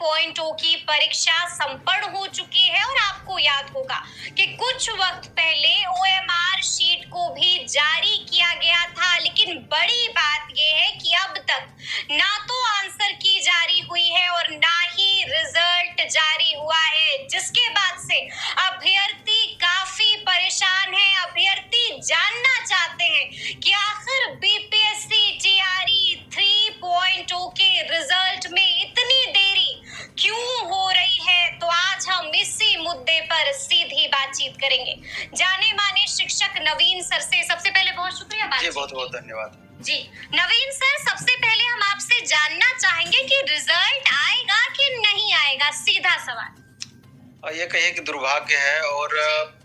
3.0 की परीक्षा संपन्न हो चुकी है और आपको याद होगा कि कुछ वक्त पहले ओएमआर शीट को भी जारी किया गया था, लेकिन बड़ी बात यह है कि अब तक ना तो आंसर की जारी हुई है और ना ही रिजल्ट जारी हुआ है, जिसके बाद से अभ्यर्थी काफी परेशान है। अभ्यर्थी जानना चाहते हैं कि आखिर बीपीएससी टीआरई 3.0 के रिजल्ट में इतनी देरी क्यों हो रही है। तो आज हम इसी मुद्दे पर सीधी बातचीत करेंगे जाने माने शिक्षक नवीन सर से। सबसे पहले बहुत शुक्रिया जी, बहुत बहुत धन्यवाद जी। नवीन सर, सबसे पहले हम आपसे जानना चाहेंगे कि रिजल्ट आएगा कि नहीं आएगा, सीधा सवाल। ये कहिए कि दुर्भाग्य है और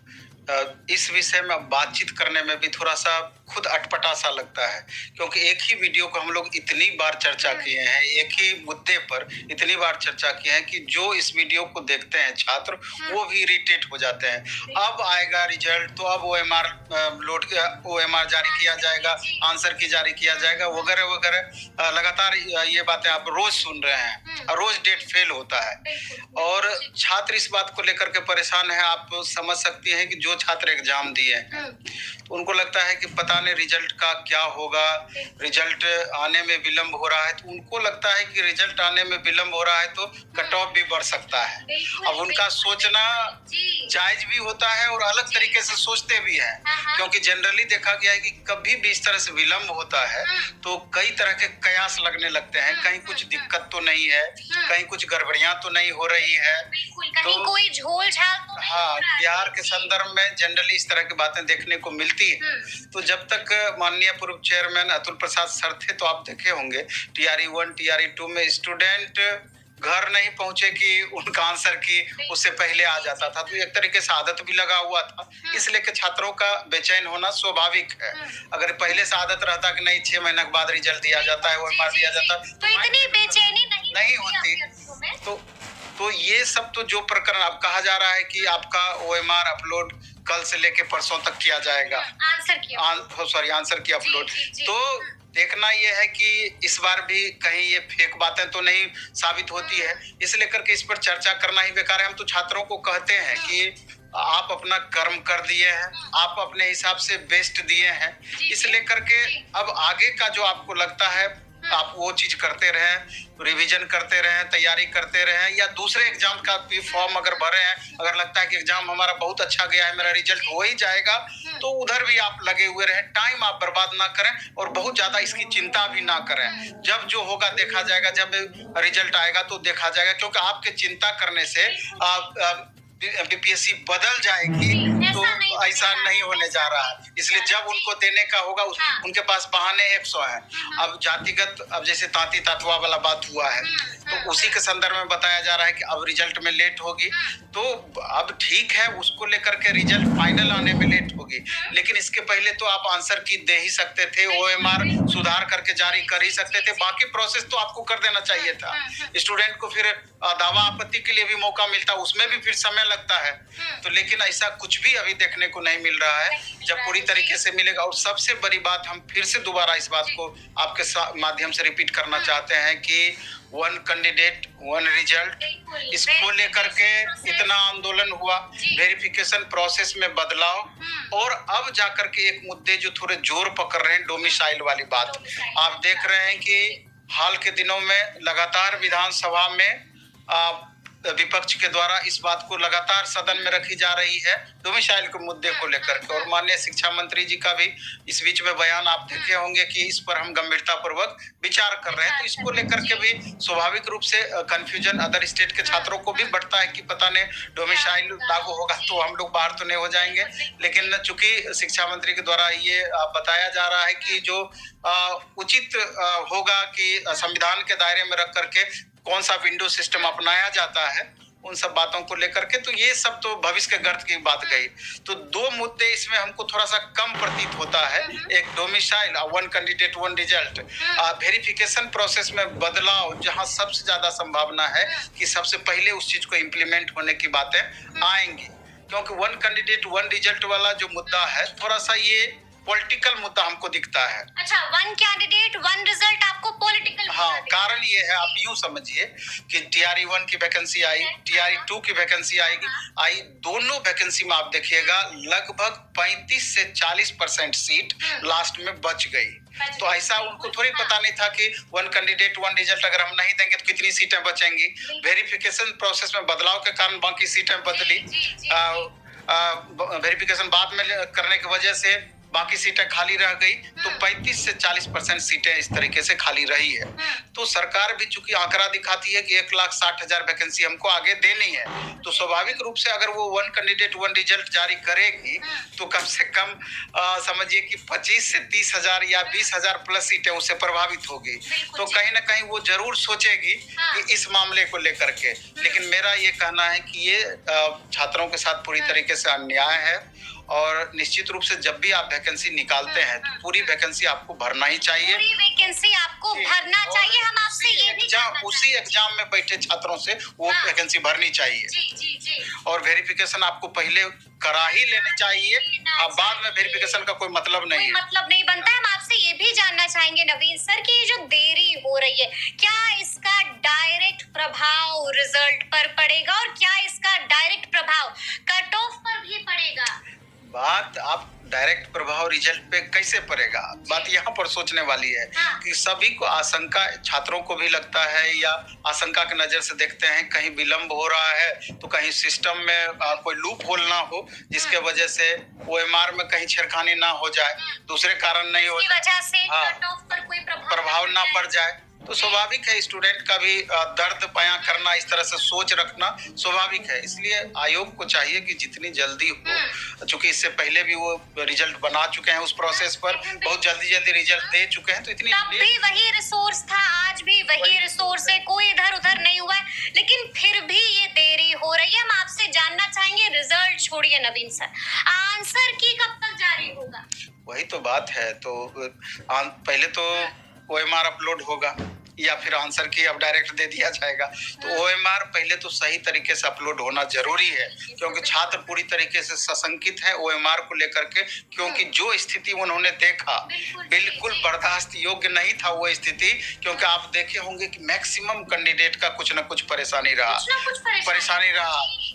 इस विषय में बातचीत करने में भी थोड़ा सा खुद अटपटा सा लगता है, क्योंकि एक ही वीडियो को हम लोग इतनी बार चर्चा किए हैं, एक ही मुद्दे पर इतनी बार चर्चा किए हैं कि जो इस वीडियो को देखते हैं छात्र वो भी इरिटेट हो जाते हैं। अब आएगा रिजल्ट तो अब ओएमआर जारी किया जाएगा, आंसर की जारी किया जाएगा, वगैरह वगैरह लगातार ये बातें आप रोज सुन रहे हैं और रोज डेट फेल होता है और छात्र इस बात को लेकर के परेशान है। आप समझ सकती हैं कि जो छात्र एग्जाम दिए हैं उनको लगता है कि पता नहीं रिजल्ट का क्या होगा, रिजल्ट आने में विलंब हो रहा है, तो उनको लगता है कि रिजल्ट आने में विलंब हो रहा है तो कट ऑफ भी बढ़ सकता है। अब उनका सोचना जायज भी होता है और अलग तरीके से सोचते भी हैं, क्योंकि जनरली देखा गया है कि कभी भी इस तरह से विलंब होता है तो कई तरह के कयास लगने लगते हैं, कहीं कुछ दिक्कत तो नहीं है, कहीं कुछ गड़बड़ियां तो नहीं हो रही है, कहीं कोई झोल झाल तो नहीं। हाँ, बिहार के संदर्भ में जनरली इस तरह की बातें देखने को मिलती है। तो जब तक माननीय पूर्व चेयरमैन अतुल प्रसाद सर थे तो आप देखे होंगे टीआरई 1 टीआरई 2 में स्टूडेंट घर नहीं पहुंचे कि उनका आंसर की उससे पहले आ जाता था, तो एक तरीके से आदत भी लगा हुआ था, इसलिए कि छात्रों का बेचैन होना स्वाभाविक है। अगर पहले से आदत रहता कि नहीं 6 महीने के बाद रिजल्ट दिया जाता है, ओएमआर दिया जाता तो इतनी बेचैनी नहीं होती। तो ये सब तो जो प्रकरण अब कहा जा रहा है कि आपका ओएमआर अपलोड कल से लेके परसों तक किया जाएगा, आंसर की अपलोड, तो देखना ये है कि इस बार भी कहीं ये फेक बातें तो नहीं साबित होती है, इसलिए करके इस पर चर्चा करना ही बेकार है। हम तो छात्रों को कहते हैं कि आप अपना कर्म कर दिए हैं, आप अपने हिसाब से बेस्ट दिए हैं, इसलिए करके अब आगे का जो आपको लगता है आप वो चीज करते रहें, रिवीजन करते रहें, तैयारी करते रहें, या दूसरे एग्जाम का भी फॉर्म अगर भरे हैं, अगर लगता है कि एग्जाम हमारा बहुत अच्छा गया है, मेरा रिजल्ट हो ही जाएगा, तो उधर भी आप लगे हुए रहें, टाइम आप बर्बाद ना करें और बहुत ज्यादा इसकी चिंता भी ना करें। जब जो होगा देखा जाएगा, जब रिजल्ट आएगा तो देखा जाएगा, क्योंकि आपके चिंता करने से बीपीएससी बदल जाएगी, तो ऐसा नहीं होने जा रहा है। इसलिए जब उनको देने का होगा उनके पास बहाने 100 हैं। अब जातिगत, अब जैसे तांती तातवा वाला बात हुआ है तो उसी के संदर्भ में बताया जा रहा है कि अब रिजल्ट में लेट होगी, तो अब ठीक है, उसको लेकर के रिजल्ट फाइनल आने में लेट होगी, लेकिन इसके पहले तो आप आंसर की दे ही सकते थे, ओएमआर सुधार करके जारी कर ही सकते थे, बाकी प्रोसेस तो आपको कर देना चाहिए था। स्टूडेंट को फिर दावा आपत्ति के लिए भी मौका मिलता, उसमें भी फिर समय लगता है, तो लेकिन ऐसा कुछ भी अभी देखने को नहीं मिल रहा है। जब पूरी तरीके से मिलेगा, और सबसे बड़ी बात हम फिर से दोबारा इस बात को आपके माध्यम से रिपीट करना चाहते हैं कि 1 कैंडिडेट 1 रिजल्ट, इसको लेकर के इतना आंदोलन हुआ, वेरिफिकेशन प्रोसेस में बदलाव, और अब जाकर के एक मुद्दे जो थोड़े जोर पकड़ रहे हैं, डोमिसाइल वाली बात। आप देख रहे हैं कि हाल के दिनों में लगातार विधानसभा में विपक्ष के द्वारा इस बात को लगातार सदन में रखी जा रही है, डोमिसाइल के मुद्दे को लेकर के, और माननीय शिक्षा मंत्री जी का भी इस बीच में बयान आप देखे होंगे कि इस पर हम गंभीरता पूर्वक विचार कर रहे हैं। तो इसको लेकर के भी स्वाभाविक रूप से कंफ्यूजन अदर स्टेट के छात्रों को भी बढ़ता है कि पता नहीं डोमिसाइल लागू होगा तो हम लोग बाहर तो नहीं हो जाएंगे, लेकिन चूंकि शिक्षा मंत्री के द्वारा ये बताया जा रहा है कि जो उचित होगा कि संविधान के दायरे में रख करके कौन सा विंडो सिस्टम अपनाया जाता है, उन सब बातों को लेकर के, तो ये सब तो भविष्य के गर्त की बात गई। तो 2 मुद्दे इसमें हमको थोड़ा सा कम प्रतीत होता है, एक domicile, 1 candidate 1 result, verification process में बदलाव, जहां सबसे ज्यादा संभावना है कि सबसे पहले उस चीज को इम्प्लीमेंट होने की बातें आएंगी, क्योंकि 1 कैंडिडेट 1 रिजल्ट वाला जो मुद्दा है थोड़ा सा ये पॉलिटिकल मुद्दा हमको दिखता है। अच्छा, वन कैंडिडेट वन रिजल्ट आपको पॉलिटिकल? हाँ, कारण ये है, आप यूं समझिए कि TRE 1 की वैकेंसी आई, TRE 2 की वैकेंसी आई, दोनों वैकेंसी में आप देखिएगा लगभग 35 से 40% सीट लास्ट में बच गई। तो ऐसा उनको थोड़ी पता नहीं था कि वन कैंडिडेट वन रिजल्ट अगर हम नहीं देंगे तो कितनी सीटें बचेंगी। वेरिफिकेशन प्रोसेस में बदलाव के कारण बाकी सीटें बदली, वेरिफिकेशन बाद में करने की वजह से बाकी सीटें खाली रह गई। तो 35 से 40% सीटें इस तरीके से खाली रही है। तो सरकार भी चूंकि आंकड़ा दिखाती है कि 1,60,000 वैकेंसी हमको आगे देनी है, तो स्वाभाविक रूप से अगर वो वन कैंडिडेट वन रिजल्ट जारी करेगी तो कम से कम समझिए कि 25 से 30,000 या 20,000 प्लस सीटें उससे प्रभावित होगी। तो कहीं ना कहीं वो जरूर सोचेगी कि इस मामले को लेकर के। लेकिन मेरा ये कहना है कि ये छात्रों के साथ पूरी तरीके से अन्याय है, और निश्चित रूप से जब भी आप वैकेंसी निकालते हैं तो पूरी वैकेंसी आपको भरना ही चाहिए। पूरी वैकेंसी आपको भरना चाहिए। हम आपसे ये भी उसी एग्जाम में बैठे छात्रों से वो वैकेंसी भरनी चाहिए। जी। और वेरिफिकेशन आपको पहले करा ही लेनी चाहिए, अब बाद में वेरिफिकेशन का कोई मतलब नहीं बनता है। हम आपसे ये भी जानना चाहेंगे नवीन सर कि ये जो देरी हो रही है, क्या इसका डायरेक्ट प्रभाव रिजल्ट पर पड़ेगा, और क्या इसका डायरेक्ट प्रभाव कट ऑफ पर भी पड़ेगा? बात आप डायरेक्ट प्रभाव रिजल्ट पे कैसे पड़ेगा, बात यहाँ पर सोचने वाली है। कि सभी को आशंका, छात्रों को भी लगता है या आशंका की नजर से देखते हैं कहीं विलंब हो रहा है तो कहीं सिस्टम में कोई लूप होल ना हो जिसके वजह से OMR में कहीं छेड़खानी ना हो जाए, दूसरे कारण नहीं हो जाए, वजह से कट ऑफ पर कोई प्रभाव ना पड़ जाए। तो स्वाभाविक है स्टूडेंट का भी दर्द बयां करना, इस तरह से सोच रखना स्वाभाविक है। इसलिए आयोग को चाहिए कि जितनी जल्दी हो, चूंकि इससे पहले भी वो रिजल्ट बना चुके हैं, उस प्रोसेस पर बहुत जल्दी रिजल्ट दे चुके हैं, तो इतनी तब भी वही रिसोर्स था, आज भी वही रिसोर्स है, कोई इधर उधर नहीं हुआ है, लेकिन फिर भी ये देरी हो रही है। हम आपसे जानना चाहेंगे, रिजल्ट छोड़िए नवीन सर, आंसर की कब तक जारी होगा? वही तो बात है। तो पहले तो OMR अपलोड होगा या फिर आंसर की अब डायरेक्ट दे दिया जाएगा। तो OMR पहले तो सही तरीके से अपलोड होना जरूरी है, क्योंकि छात्र पूरी तरीके से सशंकित है OMR को लेकर के, क्योंकि जो स्थिति उन्होंने देखा बिल्कुल बर्दाश्त योग्य नहीं था वो स्थिति। क्योंकि आप देखे होंगे कि मैक्सिमम कैंडिडेट का कुछ न कुछ परेशानी रहा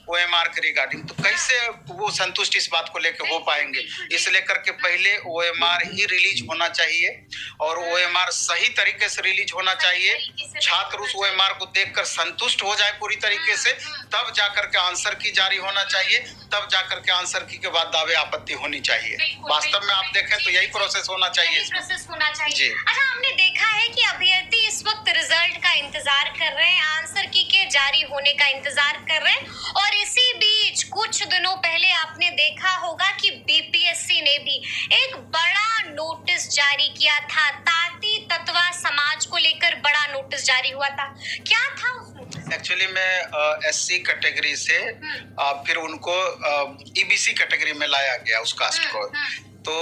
OMR के रिगार्डिंग। तो कैसे वो संतुष्ट इस बात को लेकर हो पाएंगे? इस लेकर के पहले OMR ही रिलीज होना चाहिए, और OMR सही तरीके से रिलीज होना चाहिए। छात्र उस OMR को देखकर संतुष्ट हो जाए पूरी तरीके से, तब जाकर के आंसर की जारी होना चाहिए, तब जाकर के आंसर की के बाद दावे आपत्ति होनी चाहिए। वास्तव में आप देखें तो यही प्रोसेस होना चाहिए। जी। अच्छा, हमने देखा है कि अभ्यर्थी इस वक्त रिजल्ट का इंतजार कर रहे हैं, आंसर की के जारी होने का इंतजार कर रहे हैं, और इसी बीच कुछ दिनों पहले आपने देखा होगा कि BPSC ने भी एक बड़ा नोटिस जारी किया था। ताती तत्वा समाज को लेकर बड़ा नोटिस जारी हुआ था, क्या था उसमें? एक्चुअली में SC कैटेगरी से फिर उनको EBC कैटेगरी में लाया गया उस कास्ट को। तो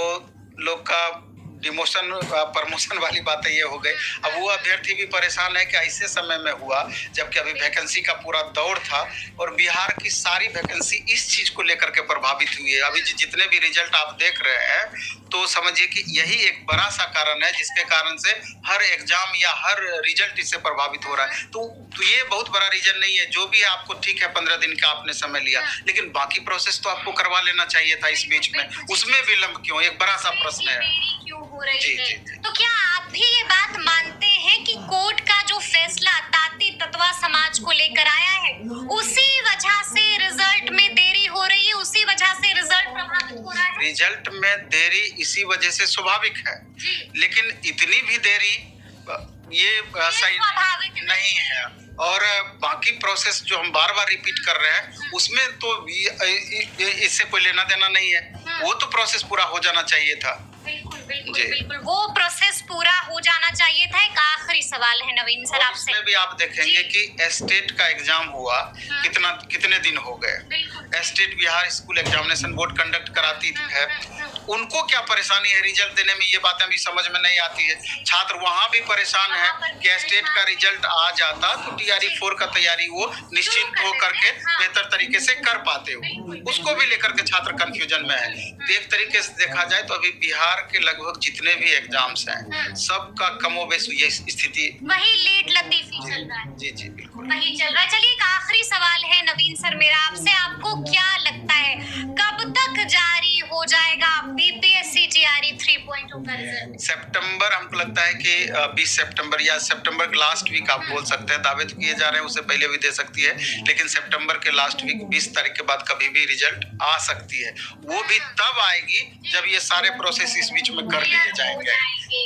लोग का डिमोशन प्रमोशन वाली बातें ये हो गई। अब वो अभ्यर्थी भी परेशान है कि ऐसे समय में हुआ जबकि अभी वैकेंसी का पूरा दौर था, और बिहार की सारी वैकेंसी इस चीज को लेकर के प्रभावित हुई है। अभी जितने भी रिजल्ट आप देख रहे हैं तो समझिए कि यही एक बड़ा सा कारण है जिसके कारण से हर एग्जाम या हर रिजल्ट इससे प्रभावित हो रहा है। तो ये बहुत बड़ा रीजन नहीं है। जो भी आपको ठीक है 15 दिन का आपने समय लिया, लेकिन बाकी प्रोसेस तो आपको करवा लेना चाहिए था इस बीच में, उसमें विलंब क्यों? एक बड़ा सा प्रश्न है। जी। तो क्या आप भी ये बात मानते हैं कि कोर्ट का जो फैसला ताती तत्वा समाज को लेकर आया है, उसी वजह से रिजल्ट में देरी हो रही है, उसी वजह से रिजल्ट प्रभावित हो रहा है? रिजल्ट में देरी इसी वजह से स्वाभाविक है, लेकिन इतनी भी देरी ये सही नहीं है। और बाकी प्रोसेस जो हम बार बार रिपीट कर रहे हैं उसमें तो इससे कोई लेना देना नहीं है। वो तो प्रोसेस पूरा हो जाना चाहिए था। बिल्कुल। जी बिल्कुल वो प्रोसेस पूरा हो जाना चाहिए था। एक आखिरी सवाल है नवीन सर आपसे। इसमें भी आप देखेंगे कि स्टेट का एग्जाम हुआ, कितने दिन हो गए। State Bihar school examination board conduct कराती है, उनको क्या परेशानी है रिजल्ट देने में, ये बातें भी समझ में नहीं आती है। छात्र वहां भी परेशान है कि स्टेट का रिजल्ट आ जाता तो TRE 4 का तैयारी वो निश्चिंत होकर के बेहतर तरीके से कर पाते हो, उसको भी लेकर के छात्र कंफ्यूजन में है। तो एक तरीके से देखा जाए तो अभी बिहार के लगभग जितने भी एग्जाम्स हैं सबका कमोबेश ये स्थिति वही लेट लतीफी चल रहा है। जी बिल्कुल वही चल रहा है। चलिए एक आखिरी सवाल है नवीन सर मेरा आपसे, आपको क्या लगता है कब तक जारी हो जाएगा BPSC TRE 3.0 का रिजल्ट? सितंबर, हमको लगता है कि 20 सितंबर या सितंबर के लास्ट वीक आप बोल सकते हैं। दावे तो किए जा रहे हैं उससे पहले भी दे सकती है, लेकिन सितंबर के लास्ट वीक 20 तारीख के बाद कभी भी रिजल्ट आ सकती है। वो भी तब आएगी जब ये सारे प्रोसेस इस बीच में कर लिए जाएंगे,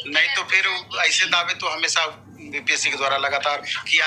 नहीं तो फिर ऐसे दावे तो हमेशा BPSC के द्वारा लगातार किया